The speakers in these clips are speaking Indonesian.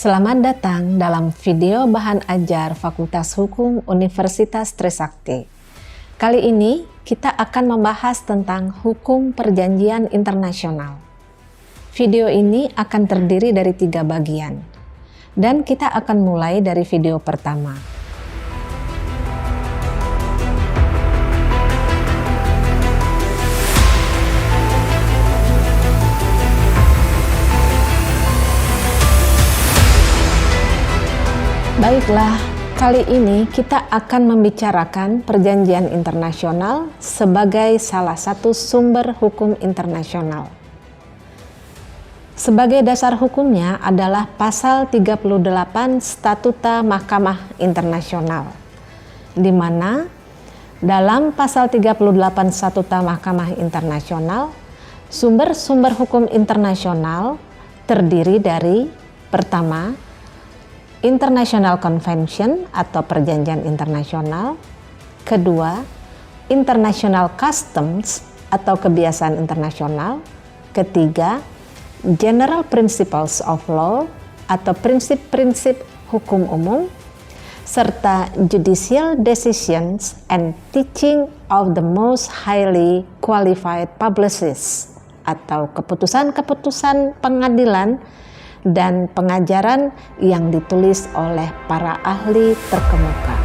Selamat datang dalam video bahan ajar Fakultas Hukum Universitas Trisakti. Kali ini kita akan membahas tentang hukum perjanjian internasional. Video ini akan terdiri dari 3 bagian, dan kita akan mulai dari video pertama. Baiklah, kali ini kita akan membicarakan perjanjian internasional sebagai salah satu sumber hukum internasional. Sebagai dasar hukumnya adalah pasal 38 Statuta Mahkamah Internasional, di mana dalam pasal 38 Statuta Mahkamah Internasional, sumber-sumber hukum internasional terdiri dari pertama, International Convention atau perjanjian internasional, kedua, International Customs atau kebiasaan internasional, ketiga, General Principles of Law atau prinsip-prinsip hukum umum, serta Judicial Decisions and Teaching of the Most Highly Qualified Publicists atau keputusan-keputusan pengadilan dan pengajaran yang ditulis oleh para ahli terkemuka.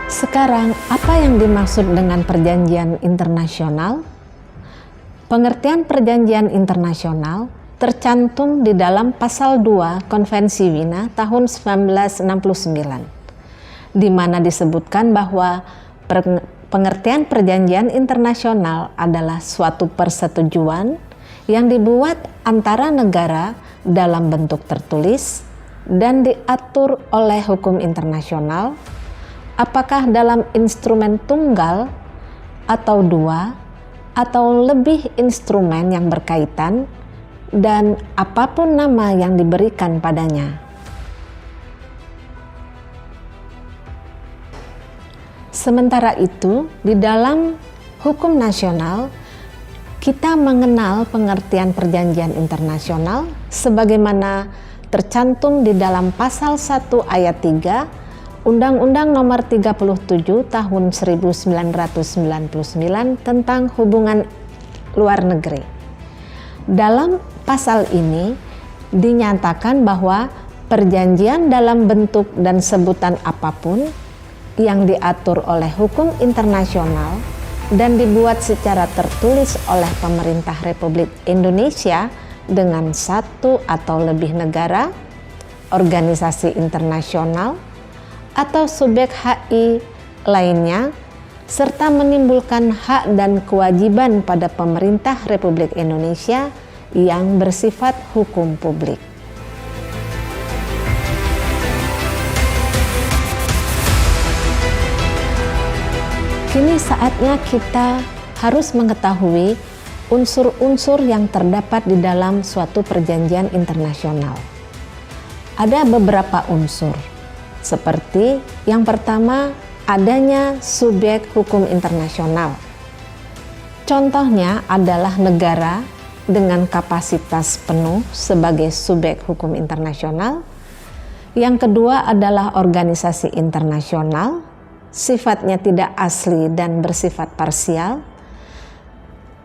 Sekarang, apa yang dimaksud dengan perjanjian internasional? Pengertian perjanjian internasional tercantum di dalam pasal 2 Konvensi Wina tahun 1969. Di mana disebutkan bahwa pengertian perjanjian internasional adalah suatu persetujuan yang dibuat antara negara dalam bentuk tertulis dan diatur oleh hukum internasional, apakah dalam instrumen tunggal atau 2 atau lebih instrumen yang berkaitan, dan apapun nama yang diberikan padanya. Sementara itu, di dalam hukum nasional, kita mengenal pengertian perjanjian internasional sebagaimana tercantum di dalam pasal 1 ayat 3 Undang-Undang Nomor 37 Tahun 1999 tentang hubungan luar negeri. Dalam pasal ini dinyatakan bahwa perjanjian dalam bentuk dan sebutan apapun yang diatur oleh hukum internasional dan dibuat secara tertulis oleh pemerintah Republik Indonesia dengan satu atau lebih negara, organisasi internasional, atau subjek HI lainnya, serta menimbulkan hak dan kewajiban pada pemerintah Republik Indonesia yang bersifat hukum publik. Kini saatnya kita harus mengetahui unsur-unsur yang terdapat di dalam suatu perjanjian internasional. Ada beberapa unsur, seperti yang pertama, adanya subjek hukum internasional. Contohnya adalah negara dengan kapasitas penuh sebagai subjek hukum internasional. Yang kedua adalah organisasi internasional, sifatnya tidak asli dan bersifat parsial.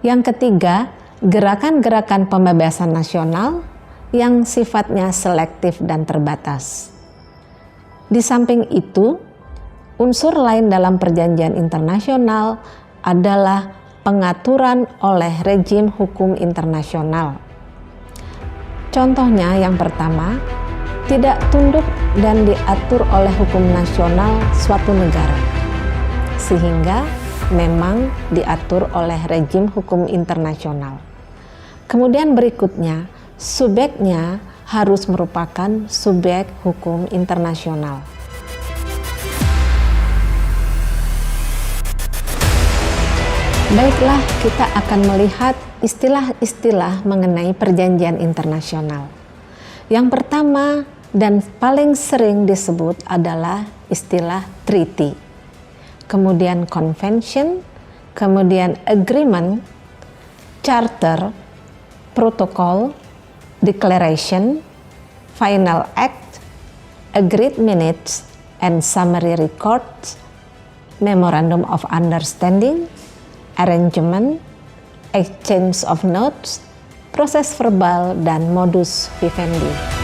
Yang ketiga, gerakan-gerakan pembebasan nasional yang sifatnya selektif dan terbatas. Di samping itu, unsur lain dalam perjanjian internasional adalah pengaturan oleh rejim hukum internasional. Contohnya yang pertama, tidak tunduk dan diatur oleh hukum nasional suatu negara, sehingga memang diatur oleh rejim hukum internasional. Kemudian berikutnya, subjeknya harus merupakan subjek hukum internasional. Baiklah, kita akan melihat istilah-istilah mengenai perjanjian internasional. Yang pertama dan paling sering disebut adalah istilah treaty. kemudian convention, kemudian agreement, charter, protocol, declaration, final act, agreed minutes, and summary records, memorandum of understanding, arrangement, exchange of notes, proses verbal, dan modus vivendi.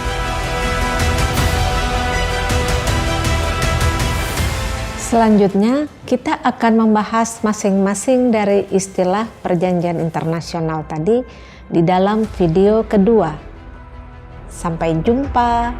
Selanjutnya, kita akan membahas masing-masing dari istilah perjanjian internasional tadi di dalam video kedua. Sampai jumpa.